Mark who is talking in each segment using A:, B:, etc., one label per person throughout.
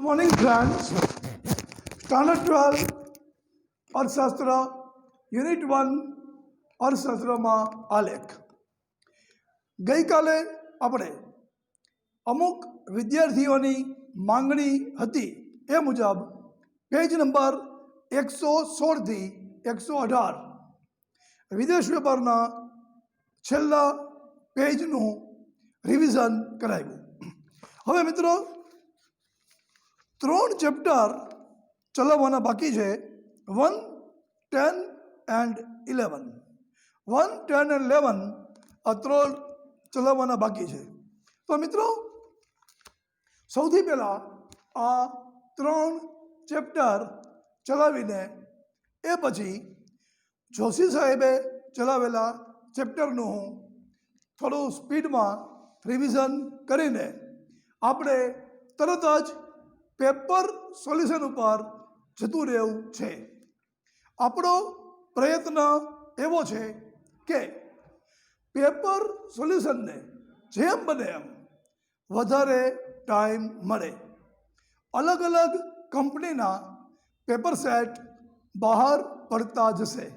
A: Morning friends, standard 12 अर्थशास्त्र unit 1 अर्थशास्त्र में आलेख। गई काले अपने अमुक विद्यार्थीओनी मांगणी हती ए मुजब पेज नंबर 116 थी 118 विदेश व्यापारना छेल्ला पेजनु रिविजन कराव्युं। हवे मित्रों 3 चैप्टर चलाववाना बाकी है 1, 10 एंड 11। 1, 10 एंड 11 आ 3 चलाववाना बाकी है। तो मित्रों सौथी पहला आ 3 चैप्टर चलावीने ए पछी जोशी साहेबे चलावेला चैप्टरनु हूँ थोड़ू स्पीड में रिविजन करीने आपणे तरत ज पेपर सोल्यूशन पर जतु रहेवुं छे। आपणो प्रयत्न एवो छे के पेपर सोल्यूशन ने जेम बने एम वधारे टाइम मळे। अलग अलग कंपनीना पेपर सेट बहार पड़ता जशे।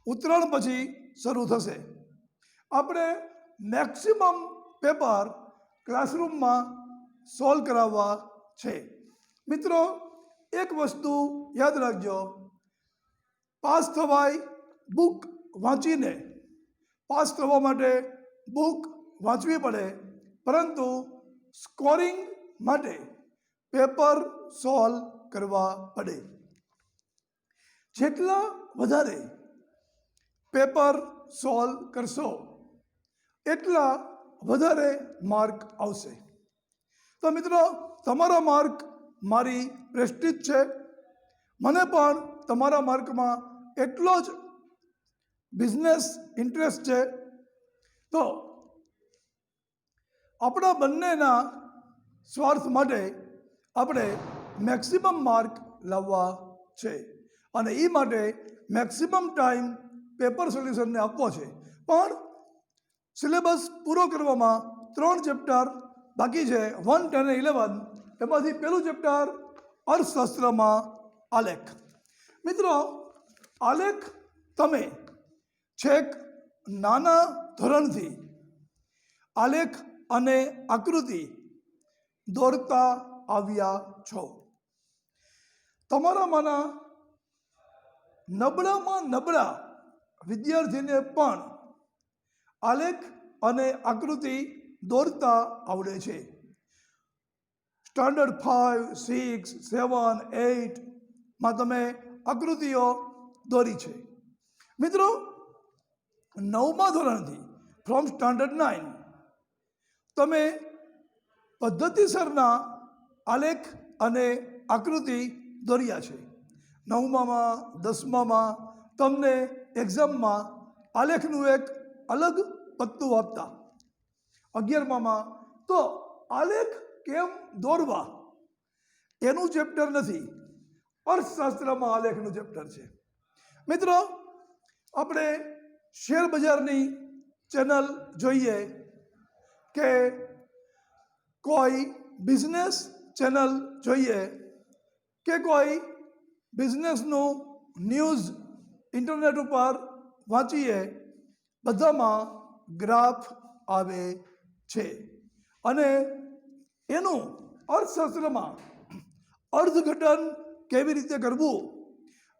A: उतराण पछी शरू थशे। आपणे मैक्सिमम पेपर क्लासरूम में सॉल्व कराववा छे। मित्रों एक वस्तु याद रखजो, पास थवाय बुक वाँचीने पास थवा माटे बुक वाँचवी पड़े, परंतु स्कोरिंग माटे पेपर सॉल्व करवा पड़े। जेटला वधारे पेपर सॉल्व करशो एटला वधारे मार्क आवशे। तो मित्रों तमारा मार्क मारी प्रेस्टीज है। मने पण तमारा मार्क में एटलो ज बिजनेस इंटरेस्ट है। तो अपना बन्नेना स्वार्थ माटे आपणे मैक्सिमम मार्क लाववा छे अने ई माटे मैक्सिमम टाइम पेपर सोल्यूशन ने आपवो छे। पण सिलेबस पूरो करवामां 3 चैप्टर बाकी है 1, 10 અને 11। एमांथी पहलू चैप्टर अर्थशास्त्र में आलेख। मित्रों आलेख तमे छेक नाना धोरणथी आलेख अने आकृति दौरता आव्या छो। तमारामांना नबळामां नबळा विद्यार्थीने पण आलेख अने आकृति दौरता आवड़े छे। स्टैंडर्ड 5, 6, 7, 8 में तमे आकृतिओ दौरी छे। मित्रों 9मा धोरणथी फ्रॉम स्टैंडर्ड 9 तमे पद्धतिसरना आलेख अने आकृति दौरिया छे। 9मा में 10मा में तमने एक्जाम में आलेखनु एक अलग पत्तू आपता। 11मा में तो आलेख केम दौरवा एनु चैप्टर नहीं, अर्थशास्त्र में आलेखनु चैप्टर है। मित्रों अपने शेर बजारनी चेनल जोईए के कोई बिजनेस चेनल जोईए के कोई बिजनेसनु न्यूज इंटरनेट पर वाँचीए, बधामां ग्राफ आवे छे अने एनु अर्थशास्त्र में अर्थघटन केवी रीते करवू।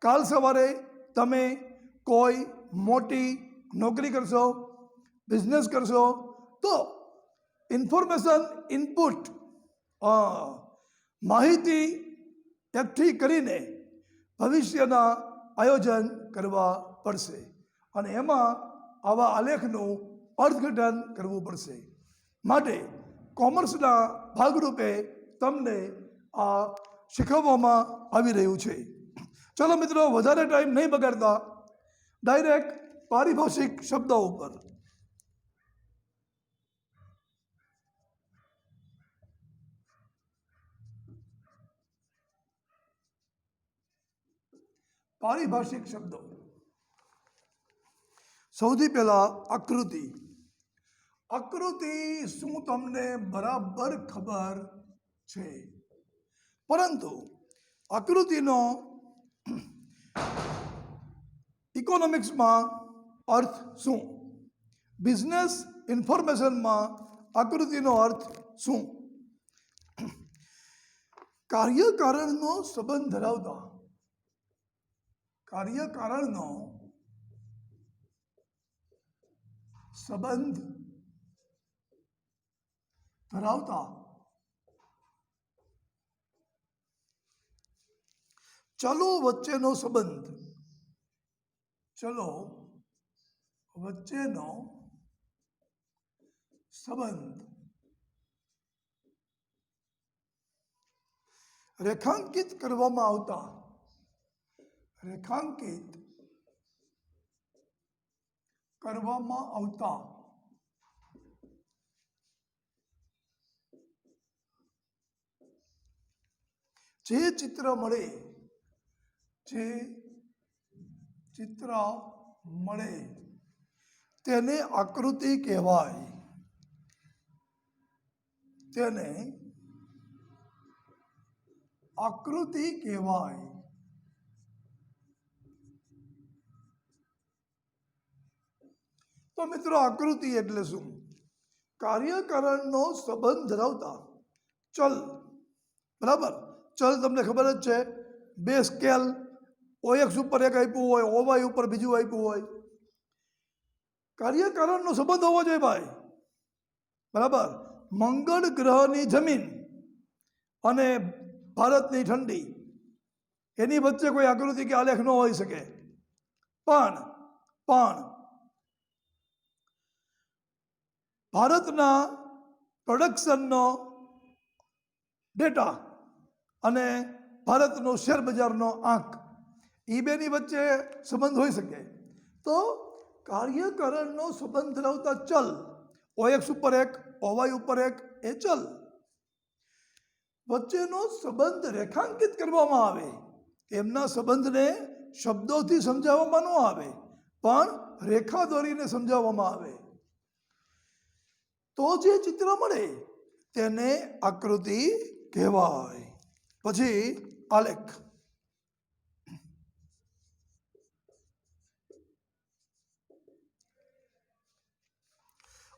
A: काल सवारे तमे कोई मोटी नौकरी करशो, बिजनेस करशो तो इन्फॉर्मेशन इनपुट माहिती एकठी करीने भविष्यना आयोजन करवा पड़शे अने एमां आवा आलेखनु अर्थघटन करवू पड़शे। माटे कॉमर्सना भागरूपे तमने आ शीखववामां आवी रह्युं छे। चलो मित्रों वधारे टाइम नहीं बगाड़ता डायरेक्ट पारिभाषिक शब्दों पर। पारिभाषिक शब्दों सौथी पहला आकृति। आकृति शू तमने बराबर खबर छे? પરંતુ આકૃતિનો ઇકોનોમિક્સમાં અર્થ શું? બિઝનેસ ઇન્ફોર્મેશનમાં આકૃતિનો અર્થ શું? કાર્યકારણનો સંબંધ ધરાવતા કાર્યકારણનો સંબંધ ધરાવતા ચલો વચ્ચેનો સંબંધ રેખાંકિત કરવામાં આવતા જે ચિત્ર મળે તેને આકૃતિ કહેવાય. તો મિત્રો, આકૃતિ એટલે શું? કાર્યકારણનો સંબંધ ધરાવતા ચલ. બરાબર, ચલ તમને ખબર જ છે, બે સ્કેલ, OX ઉપર એક આપ્યું હોય, OY ઉપર બીજું આપ્યું હોય. કાર્યકારણનો સંબંધ હોવો જોઈએ ભાઈ. બરાબર, મંગળ ગ્રહની જમીન અને ભારતની ઠંડી, એની વચ્ચે કોઈ આકૃતિ કે આલેખ ન હોઈ શકે. પણ ભારતના પ્રોડક્શનનો ડેટા અને ભારતનો શેર બજારનો આંક, એ બેની વચ્ચે સંબંધ હોઈ શકે. તો કાર્યકારણનો સંબંધ ધરાવતા ચલ, OX ઉપર એક, OY ઉપર એક, એ ચલ વચ્ચેનો સંબંધ રેખાંકિત કરવામાં આવે. એમના સંબંધને શબ્દોથી સમજાવવામાં ન આવે, પણ રેખા દોરીને સમજાવવામાં આવે. તો જે ચિત્ર મળે તેને આકૃતિ કહેવાય. પછી આલેખ.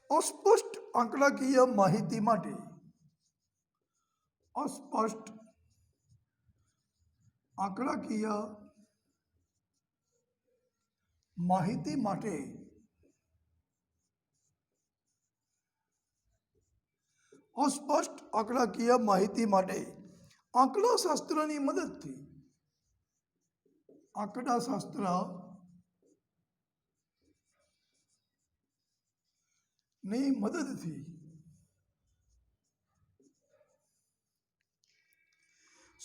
A: અસ્પષ્ટ આંકડાકીય માહિતી માટે આંકડાશાસ્ત્રની મદદથી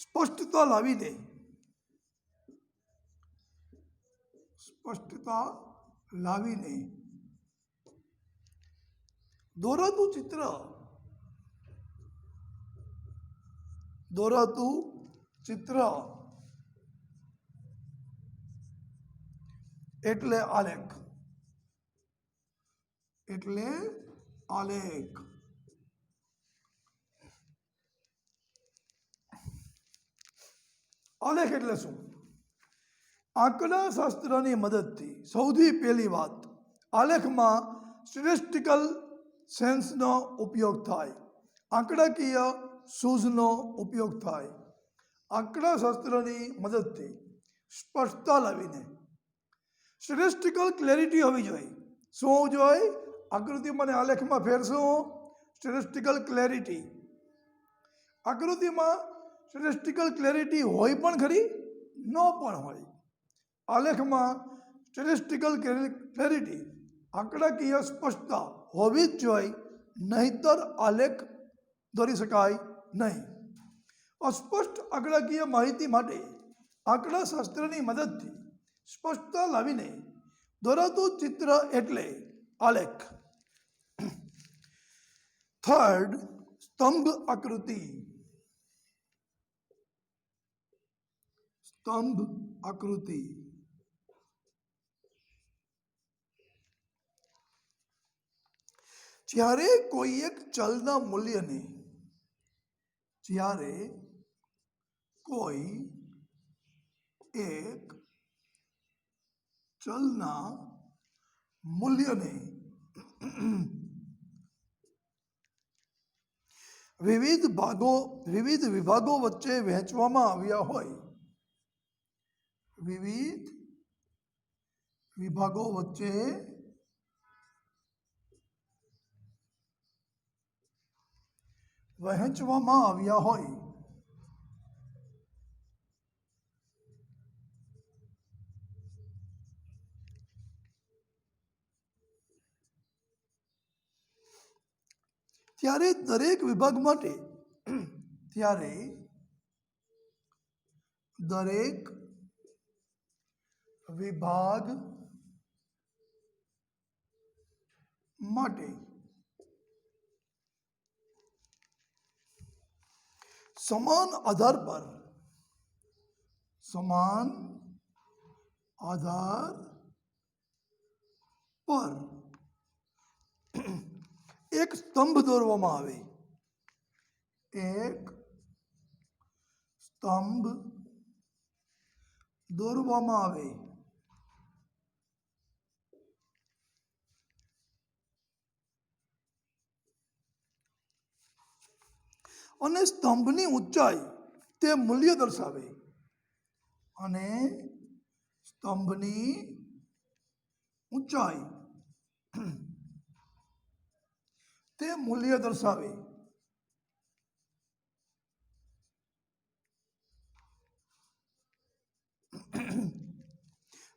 A: સ્પષ્ટતા લાવીને દોરાતું ચિત્ર એટલે આલેખ. આલેખ એટલે શું? આંકડાશાસ્ત્રની મદદથી સૌથી પહેલી વાત, આલેખમાં સ્ટેટિસ્ટિકલ સેન્સનો ઉપયોગ થાય, આંકડાકીય સૂઝનો ઉપયોગ થાય. આંકડાશાસ્ત્રની મદદથી સ્પષ્ટતા લાવીને સ્ટેટિસ્ટિકલ ક્લેરિટી હોવી જોઈએ. શું હોવું જોઈએ? આકૃતિમાં અને આલેખમાં ફેર શું? Statistical clarity. આકૃતિમાં સ્ટેટિસ્ટિકલ ક્લેરિટી હોય પણ ખરી, ન પણ હોય. આલેખમાં સ્ટેટિસ્ટિકલ ક્લેરિટી, આંકડાકીય સ્પષ્ટતા હોવી જ જોઈએ, નહીતર આલેખ દોરી શકાય નહીં. અસ્પષ્ટ આંકડાકીય માહિતી માટે આંકડાશાસ્ત્રની મદદથી સ્પષ્ટતા લાવીને દોરાતું ચિત્ર એટલે આલેખ. થર્ડ, સ્તંભ આકૃતિ. જ્યારે કોઈ એક ચલના મૂલ્યને કોઈ એક ચલના મૂલ્યને વિવિધ વિભાગો વચ્ચે વહેંચવામાં આવ્યા હોય, વિવિધ વિભાગો વચ્ચે વહેંચવામાં આવ્યા હોય ત્યારે દરેક વિભાગ માટે સમાન આધાર પર એક સ્તંભ દોરવામાં આવે, અને સ્તંભની ઊંચાઈ તે મૂલ્ય દર્શાવે,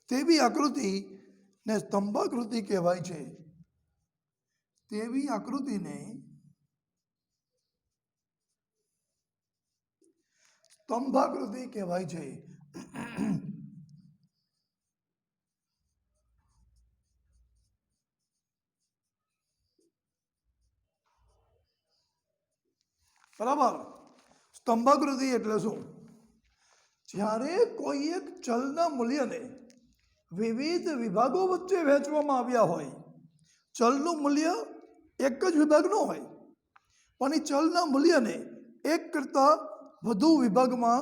A: તેવી આકૃતિને સ્તંભાકૃતિ કહેવાય છે. તેવી આકૃતિને સ્તંભાકૃતિ કહેવાય છે. બરાબર. સ્તંભાકૃતિ એટલે શું? જ્યારે કોઈ એક ચલના મૂલ્યને વિવિધ વિભાગો વચ્ચે વહેંચવામાં આવ્યા હોય, ચલનું મૂલ્ય એક જ વિભાગ ન હોય, પણ એ ચલના મૂલ્યને એક કરતાં વધુ વિભાગમાં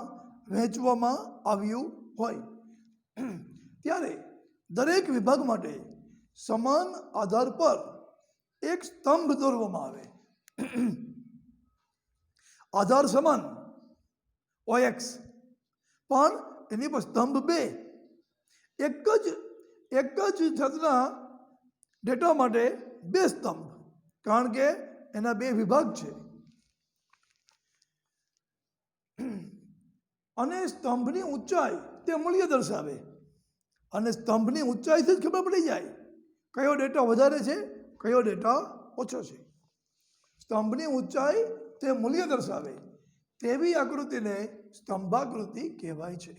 A: વહેંચવામાં આવ્યું હોય, ત્યારે દરેક વિભાગ માટે સમાન આધાર પર એક સ્તંભ દોરવામાં આવે. આધાર સમાન OX, પણ એની પર સ્તંભ બે. એક જ જાતના ડેટા માટે બે સ્તંભ, કારણ કે એના બે વિભાગ છે. અને સ્તંભની ઊંચાઈ તે મૂલ્ય દર્શાવે, અને સ્તંભની ઊંચાઈથી જ ખબર પડી જાય કયો ડેટા વધારે છે, કયો ડેટા ઓછો છે. સ્તંભની ઊંચાઈ તે મૂલ્ય દર્શાવે, તેવી આકૃતિને સ્તંભાકૃતિ કહેવાય છે.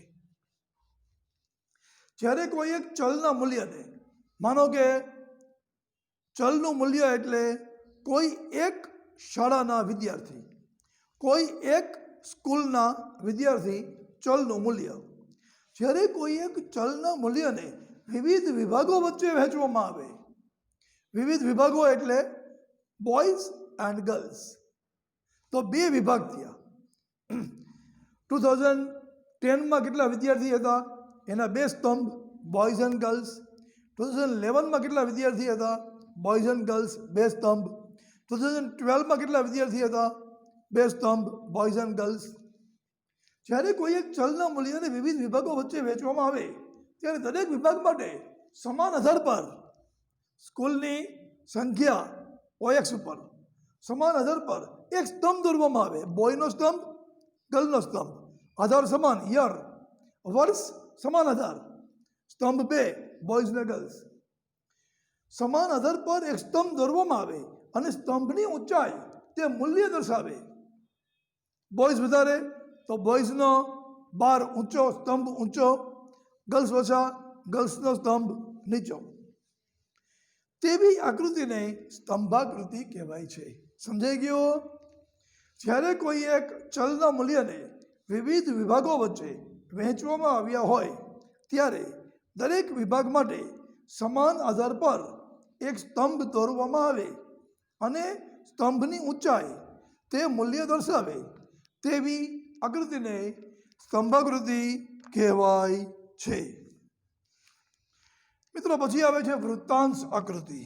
A: જ્યારે કોઈ એક ચલના મૂલ્યને, માનો કે ચલનું મૂલ્ય એટલે કોઈ એક શાળાના વિદ્યાર્થી, કોઈ એક સ્કૂલના વિદ્યાર્થી ચલનું મૂલ્ય. જ્યારે કોઈ એક ચલના મૂલ્યને વિવિધ વિભાગો વચ્ચે વહેંચવામાં આવે, વિવિધ વિભાગો એટલે બોયઝ એન્ડ ગર્લ્સ, તો બે વિભાગ થયા. 2010માં કેટલા વિદ્યાર્થી હતા? એના બે સ્તંભ, બોયઝ એન્ડ ગર્લ્સ. 2011માં કેટલા વિદ્યાર્થી હતા? બોયઝ એન્ડ ગર્લ્સ, બે સ્તંભ. 2012માં કેટલા વિદ્યાર્થી હતા? બે સ્તંભ, બોયઝ એન્ડ ગર્લ્સ. જ્યારે કોઈ એક ચલના મૂલ્યને વિવિધ વિભાગો વચ્ચે વહેંચવામાં આવે, ત્યારે દરેક વિભાગ માટે સમાન આધાર પર સ્કૂલની સંખ્યા OX ઉપર સમાન આધાર પર એક સ્તંભ દોરવામાં આવે. બોયનો સ્તંભ, ગર્લનો સ્તંભ, આધાર સમાન, યર, વર્ષ સમાન આધાર, સ્તંભ બે, બોયઝ ને ગર્લ્સ. સમાન આધાર પર એક સ્તંભ દોરવામાં આવે, અને સ્તંભની ઊંચાઈ તે મૂલ્ય દર્શાવે. બોયઝ વધારે તો બોયઝનો બાર ઊંચો, સ્તંભ ઊંચો, ગર્લ્સ ઓછા, ગર્લ્સનો સ્તંભ નીચો. તેવી આકૃતિને સ્તંભાકૃતિ કહેવાય છે. સમજાઈ ગયું? જ્યારે કોઈ એક ચલના મૂલ્યને વિવિધ વિભાગો વચ્ચે વહેંચવામાં આવ્યા હોય, ત્યારે દરેક વિભાગ માટે સમાન આધાર પર એક સ્તંભ દોરવામાં આવે, અને સ્તંભની ઊંચાઈ તે મૂલ્ય દર્શાવે. તેવી આકૃતિને સ્તંભાકૃતિ કહેવાય છે. મિત્રો પછી આવે છે વૃત્તાંશ આકૃતિ.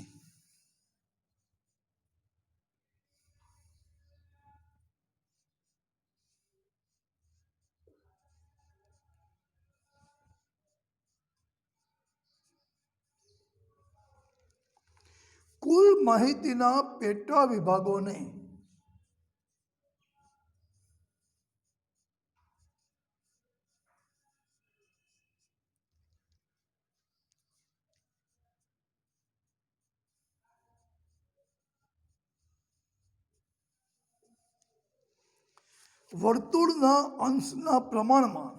A: કુલ માહિતીના પેટા વિભાગોને વર્તુળના અંશના પ્રમાણમાં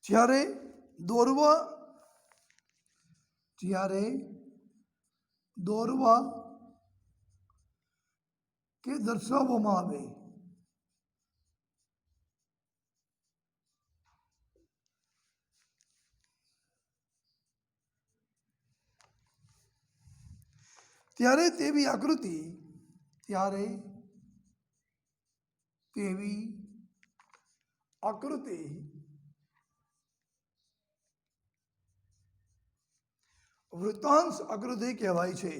A: જ્યારે દોરવા કે દર્શાવવામાં આવે ત્યારે તેવી આકૃતિ વૃત્તાંશ આકૃતિ કહેવાય છે.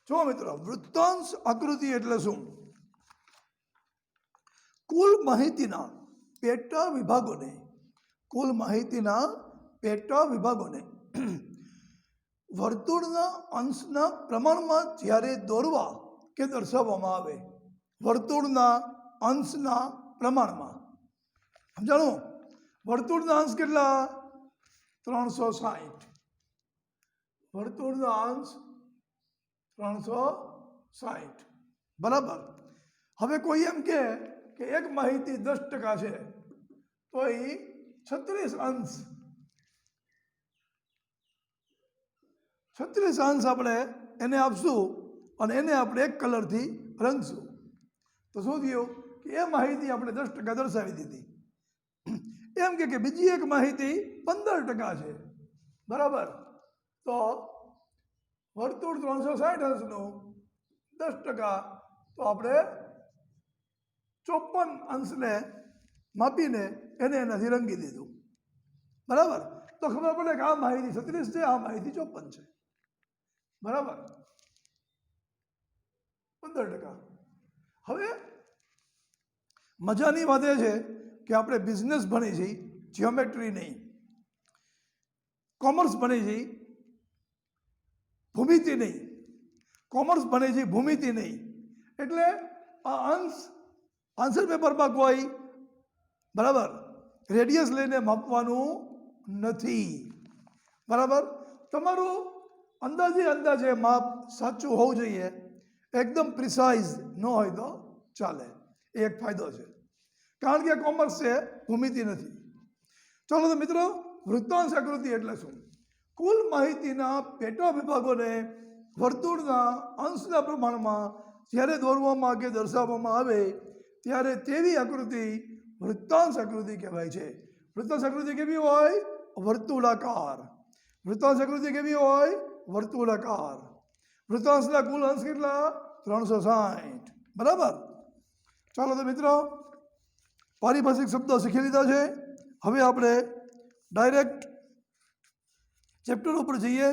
A: જો મિત્રો વૃત્તાંશ આકૃતિ એટલે શું? કુલ માહિતીના પેટા વિભાગોને વર્તુળના અંશના પ્રમાણમાં જ્યારે દોરવા કે દર્શાવવામાં આવે. વર્તુળના અંશના પ્રમાણમાં સમજાણું? વર્તુળના અંશ કેટલા? 360. વર્તુળના અંશ 360. બરાબર. હવે કોઈ એમ કે એક માહિતી 10% છે તો એ 36 અંશ આપણે એને આપશું અને એને આપણે એક કલરથી રંગશું તો શું થયું કે એ માહિતી આપણે 10% દર્શાવી દીધી. એમ કે બીજી એક માહિતી 15% છે. બરાબર. તો વર્તુળ 360 અંશનું 10% તો આપણે 54 અંશને માપીને એને એનાથી રંગી દીધું. બરાબર. તો ખબર પડે કે આ માહિતી 36 છે, આ માહિતી 54 છે. બરાબર. 15%. હવે મજાની વાત એ છે કે આપણે બિઝનેસ ભણી છીએ, જીઓમેટ્રી નહીં. કોમર્સ ભણી છીએ, ભૂમિતિ નહીં. એટલે આ અંશ આન્સર પેપરમાં કોઈ બરાબર રેડિયસ લઈને માપવાનું નથી. બરાબર. તમારું અંદાજે માપ સાચું હોવું જોઈએ. એકદમ પ્રિસાઇઝ ન હોય તો ચાલે. એ એક ફાયદો છે. કારણ કે કોમર્સ છે, ભૂમિતિ નથી. ચાલો તો મિત્રો, વૃત્તાંશ આકૃતિ એટલે શું? કુલ માહિતીના પેટા વિભાગોને વર્તુળના અંશના પ્રમાણમાં જ્યારે દોરવામાં કે દર્શાવવામાં આવે ત્યારે તેવી આકૃતિ વૃત્તાંશ આકૃતિ કહેવાય છે. વૃત્તાંશ આકૃતિ કેવી હોય? વર્તુળાકાર. વૃત્તાંશના કુલ અંશ કેટલા? 360. બરાબર. ચાલો તો મિત્રો, પારિભાષિક શબ્દો શીખી લીધા છે. હવે આપણે ડાયરેક્ટ ચેપ્ટર ઉપર જઈએ.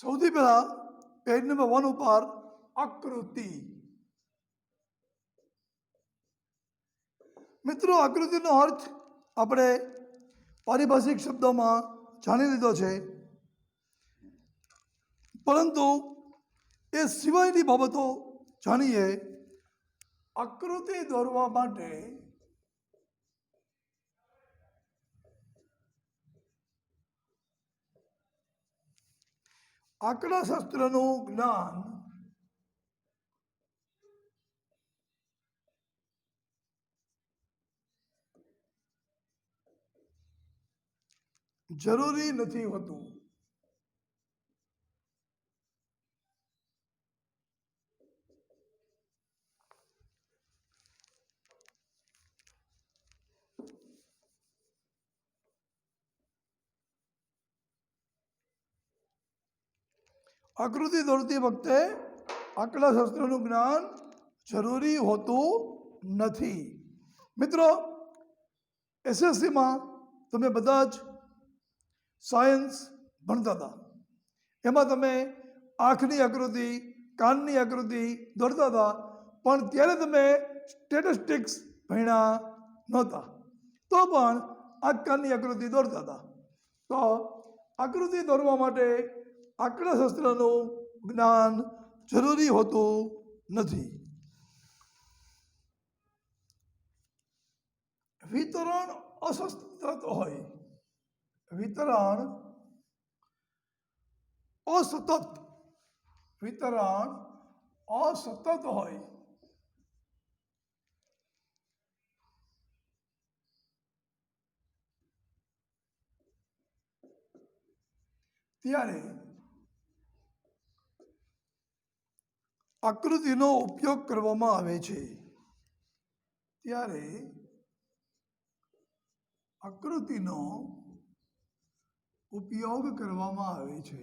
A: સૌથી પહેલા પેજ નંબર 1 ઉપર આકૃતિ. મિત્રો, આકૃતિનો અર્થ આપણે પારિભાષિક શબ્દોમાં જાણી લીધો છે, પરંતુ એ સિવાયની બાબતો જાણીએ. આકૃતિ દોરવા માટે આંકડાશાસ્ત્રનું જ્ઞાન જરૂરી નથી હોતું. આકૃતિ દોરતી વખતે આંકડાશાસ્ત્રનું જ્ઞાન જરૂરી હોતું નથી. મિત્રો, એસએસસીમાં તમે બધા જ સાયન્સ ભણતા હતા. એમાં તમે આંખની આકૃતિ, કાનની આકૃતિ દોરતા હતા, પણ ત્યારે તમે સ્ટેટિસ્ટિક્સ ભણ્યા નહોતા, તો પણ આંખ કાનની આકૃતિ દોરતા હતા. તો આકૃતિ દોરવા માટે આંકડાશાસ્ત્રનું જ્ઞાન જરૂરી હોતું નથી. વિતરણ અસતત હોય, વિતરણ અસતત હોય ત્યારે આકૃતિનો ઉપયોગ કરવામાં આવે છે.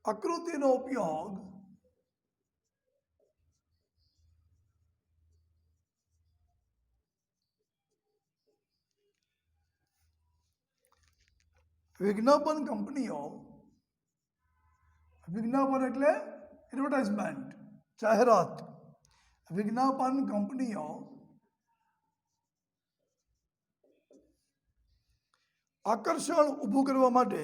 A: આકૃતિનો ઉપયોગ વિજ્ઞાપન કંપનીઓ, વિજ્ઞાપન એટલે એડવર્ટાઇઝમેન્ટ, જાહેરાત, વિજ્ઞાપન કંપનીઓ આકર્ષણ ઊભું કરવા માટે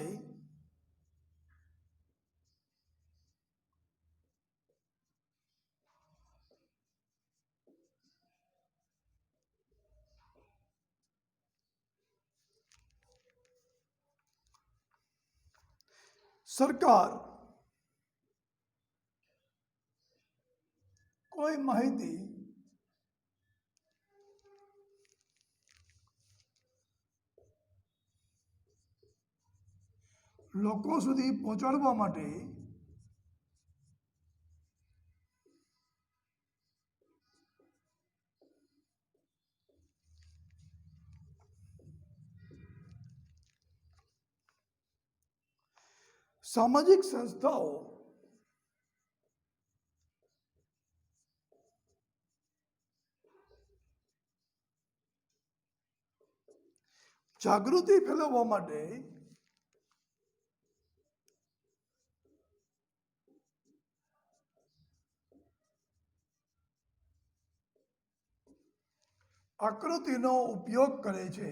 A: સરકાર કોઈ માહિતી લોકો સુધી પહોંચાડવા માટે સામાજિક સંસ્થાઓ જાગૃતિ ફેલાવવા માટે આકૃતિનો ઉપયોગ કરે છે.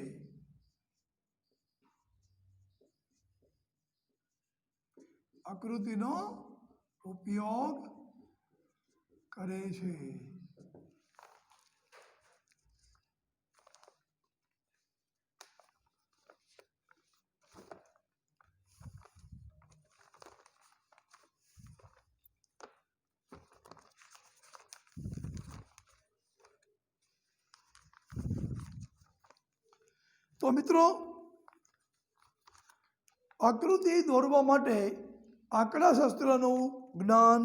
A: આકૃતિનો ઉપયોગ કરે છે. તો મિત્રો, આકૃતિ દોરવા માટે આંકડાશાસ્ત્રનું જ્ઞાન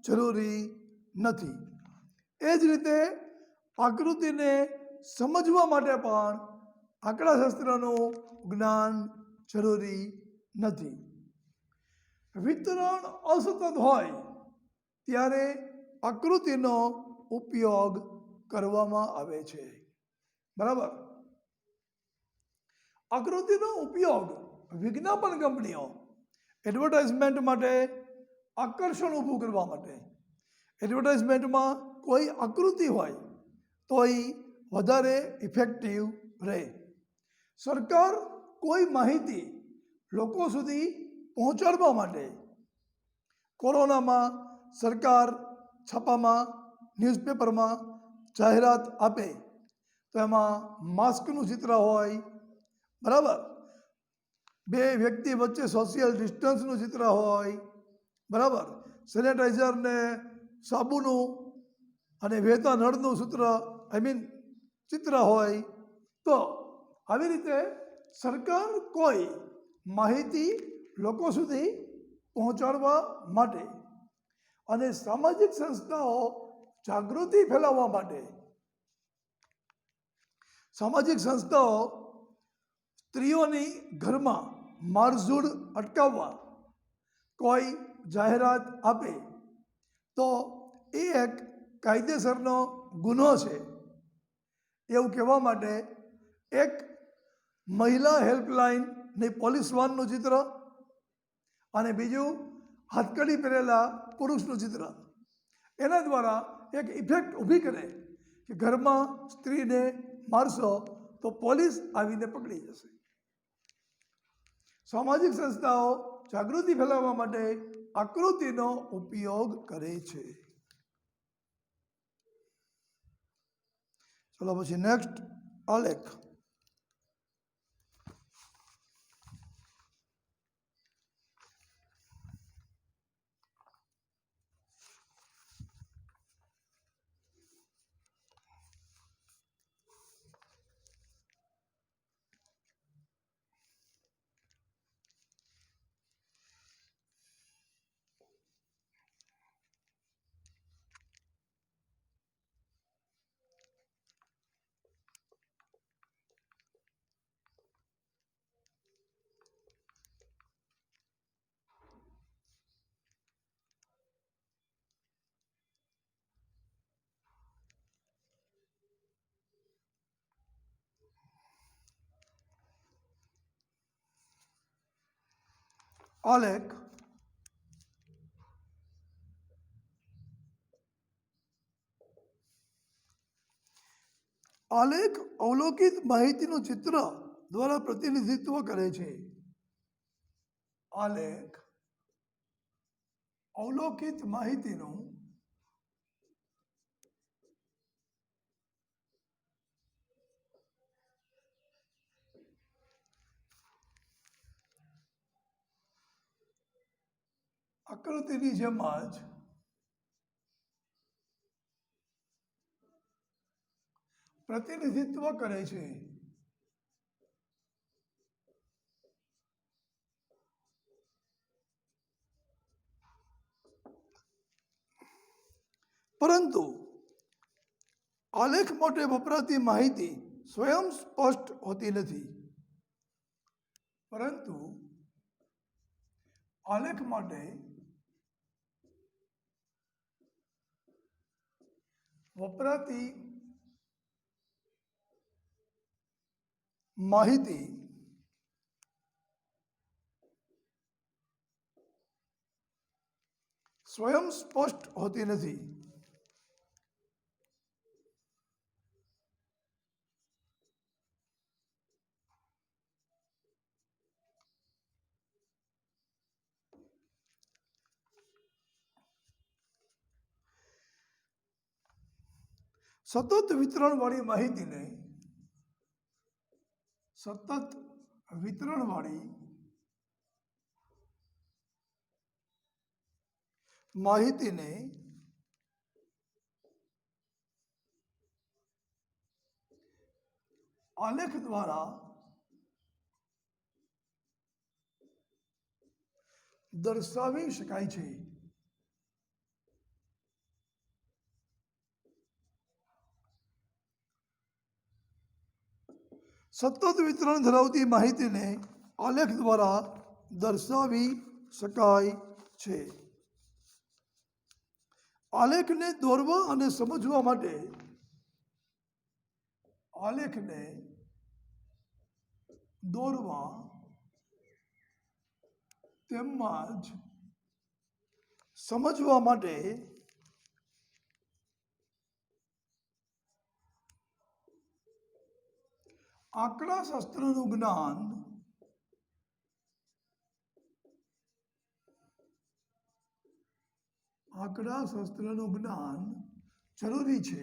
A: જરૂરી નથી. એ જ રીતે આકૃતિને સમજવા માટે પણ આંકડાશાસ્ત્રનું જ્ઞાન જરૂરી નથી. વિતરણ અસતત હોય ત્યારે આકૃતિનો ઉપયોગ કરવામાં આવે છે. બરાબર. આકૃતિનો ઉપયોગ વિજ્ઞાપન કંપનીઓ એડવર્ટાઇઝમેન્ટ માટે આકર્ષણ ઊભું કરવા માટે, એડવર્ટાઇઝમેન્ટમાં કોઈ આકૃતિ હોય તો એ વધારે ઇફેક્ટિવ રહે. સરકાર કોઈ માહિતી લોકો સુધી પહોંચાડવા માટે કોરોનામાં સરકાર છાપામાં ન્યૂઝપેપરમાં જાહેરાત આપે તો એમાં માસ્કનું ચિત્ર હોય, બરાબર, બે વ્યક્તિ વચ્ચે સોશિયલ ડિસ્ટન્સનું ચિત્ર હોય, બરાબર, સેનેટાઈઝર ને સાબુનું અને વહેતા નળનું ચિત્ર હોય. તો આવી રીતે સરકાર કોઈ માહિતી લોકો સુધી પહોંચાડવા માટે અને સામાજિક સંસ્થાઓ જાગૃતિ ફેલાવવા માટે, સામાજિક સંસ્થાઓ સ્ત્રીઓની ઘરમાં મારઝૂડ અટકાવવા કોઈ જાહેરાત આપે તો એ એક કાયદેસરનો ગુનો છે એવું કહેવા માટે એક મહિલા હેલ્પલાઇનની પોલીસ વાનનું ચિત્ર અને બીજું હાથકડી પહેરેલા પુરુષનું ચિત્ર એના દ્વારા એક ઇફેક્ટ ઊભી કરે કે ઘરમાં સ્ત્રીને મારશો તો પોલીસ આવીને પકડી જશે. સામાજિક સંસ્થાઓ જાગૃતિ ફેલાવવા માટે આકૃતિનો ઉપયોગ કરે છે. ચલો પછી નેક્સ્ટ આલેખ. આલેખ આલેખ અવલોકિત માહિતીનું ચિત્ર દ્વારા પ્રતિનિધિત્વ કરે છે. આલેખ અવલોકિત માહિતીનું આકૃતિની જેમ જ પ્રતિનિધિત્વ કરે છે. પરંતુ આલેખ માટે વપરાતી માહિતી સ્વયં સ્પષ્ટ હોતી નથી. પરંતુ આલેખ માટે વપરાતી માહિતી સ્વયં સ્પષ્ટ હોતી નથી. સતત વિતરણવાળી માહિતીને આલેખ દ્વારા દર્શાવી શકાય છે. સતત વિતરણ ધરાવતી માહિતીને આલેખ દ્વારા દર્શાવી શકાય છે. આલેખને દોરવા અને સમજવા માટે આલેખને દોરવા તેમજ સમજવા માટે આંકડાશાસ્ત્રનું જ્ઞાન જરૂરી છે.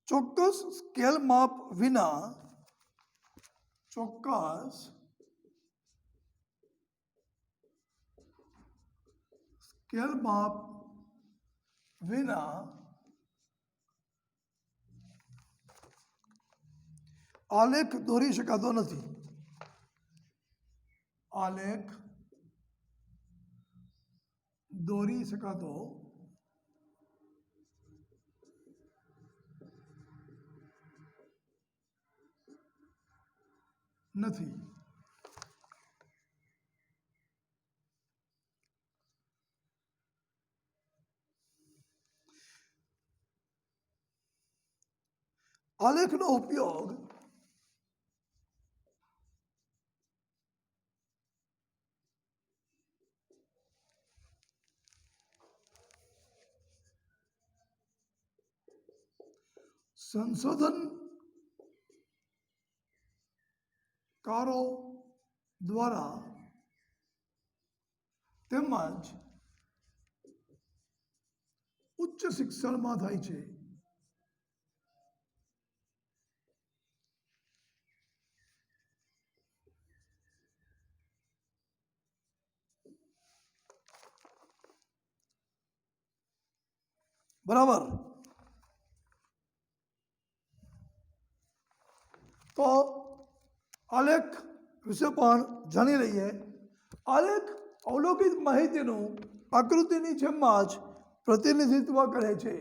A: ચોક્કસ સ્કેલ માપ વિના આલેખ દોરી શકાતો નથી. આલેખ દોરી શકાતો નથી. આલેખનો ઉપયોગ સંશોધનકારો દ્વારા તેમજ ઉચ્ચ શિક્ષણમાં થાય છે. બરાબર. તો આલેખ વિશે પણ જાણી લઈએ. આલેખ અવલોકિત માહિતીનું આકૃતિની જેમ જ પ્રતિનિધિત્વ કરે છે,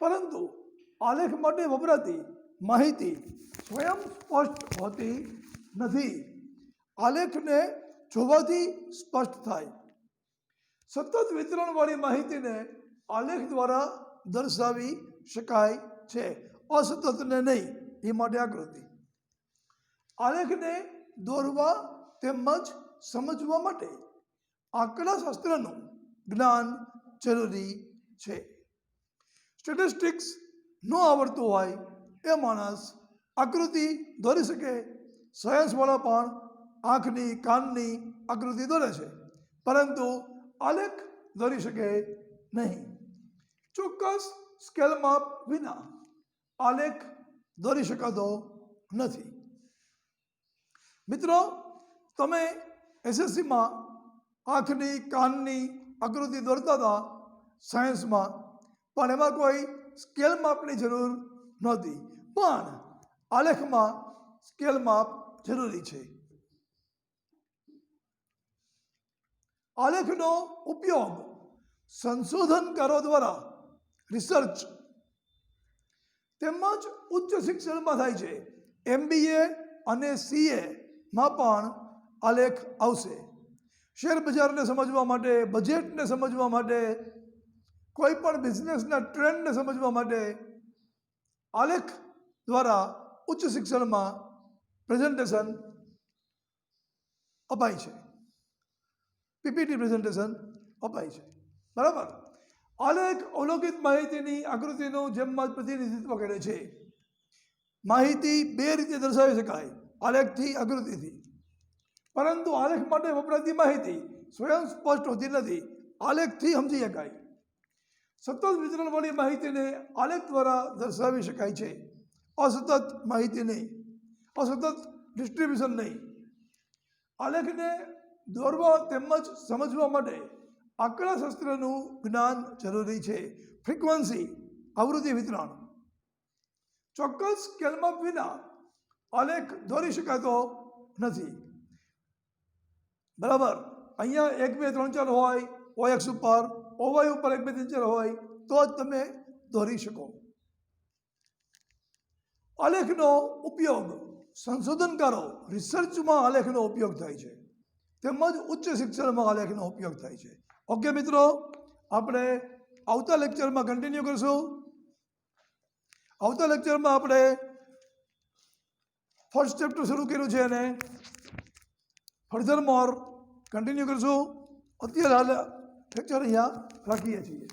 A: પરંતુ આલેખ માટે વપરાતી માહિતી સ્વયં સ્પષ્ટ હોતી નથી. આલેખને જોવાથી સ્પષ્ટ થાય. સતત વિતરણવાળી માહિતીને આલેખ દ્વારા દર્શાવી શકાય છે, અસતતને નહીં. એ માટે આકૃતિ. આલેખને દોરવા તેમજ સમજવા માટે આંકડાશાસ્ત્રનું જ્ઞાન જરૂરી છે. સ્ટેટિસ્ટિક્સ ન આવડતું હોય એ માણસ આકૃતિ દોરી શકે. સાયન્સવાળા પણ આંખની કાનની આકૃતિ દોરે છે, પરંતુ આલેખ દોરી શકે નહીં. ચોક્કસ સ્કેલ માપ વિના આલેખ દોરી શકાતો નથી. મિત્રો, તમે એસએસસીમાં આંખની કાનની આકૃતિ દોરતા હતા સાયન્સમાં, પણ એમાં કોઈ સ્કેલ માપની જરૂર નહોતી. પણ આલેખમાં સ્કેલ માપ જરૂરી છે. આલેખનો ઉપયોગ સંશોધનકારો દ્વારા રિસર્ચ તેમજ ઉચ્ચ શિક્ષણમાં થાય છે. MBA અને CAમાં પણ આલેખ આવશે. શેર બજારને સમજવા માટે, બજેટને સમજવા માટે, કોઈ પણ બિઝનેસના ટ્રેન્ડને સમજવા માટે આલેખ દ્વારા ઉચ્ચ શિક્ષણમાં પ્રેઝન્ટેશન અપાય છે. PPT પ્રેઝન્ટેશન અપાય છે. બરાબર. આલેખ અવલોકિત માહિતીની આકૃતિનું જેમ જ પ્રતિનિધિત્વ કરે છે. માહિતી બે રીતે દર્શાવી શકાય, આલેખથી, આકૃતિથી. પરંતુ આલેખ માટે વપરાતી માહિતી સ્વયં સ્પષ્ટ હોતી નથી. આલેખથી સમજી શકાય. સતત વિતરણવાળી માહિતીને આલેખ દ્વારા દર્શાવી શકાય છે, અસતત માહિતી નહીં, અસતત ડિસ્ટ્રીબ્યુશન નહીં. આલેખને દોરવા તેમજ સમજવા માટે આંકડાશાસ્ત્રનું જ્ઞાન જરૂરી છે. ફ્રીક્વન્સી, આવૃત્તિ વિતરણ. ચોક્કસ સ્કેલમાપ વિના આલેખ દોરી શકાતો નથી. બરાબર. અહીંયા 1 2 3 4 હોય, OX ઉપર, OY ઉપર 1 2 3 4 હોય તો જ તમે દોરી શકો. આલેખનો ઉપયોગ સંશોધનકારો રિસર્ચમાં આલેખનો ઉપયોગ થાય છે, તેમજ ઉચ્ચ શિક્ષણમાં આલેખનો ઉપયોગ થાય છે. ઓકે મિત્રો, આપણે આવતા લેક્ચરમાં કન્ટિન્યુ કરશું. આવતા લેક્ચરમાં આપણે ફર્સ્ટ ચેપ્ટર શરૂ કર્યું છે અને ફર્ધર મોર કન્ટિન્યુ કરશું. અત્યારે હાલ લેક્ચર અહીંયા રાખીએ છીએ.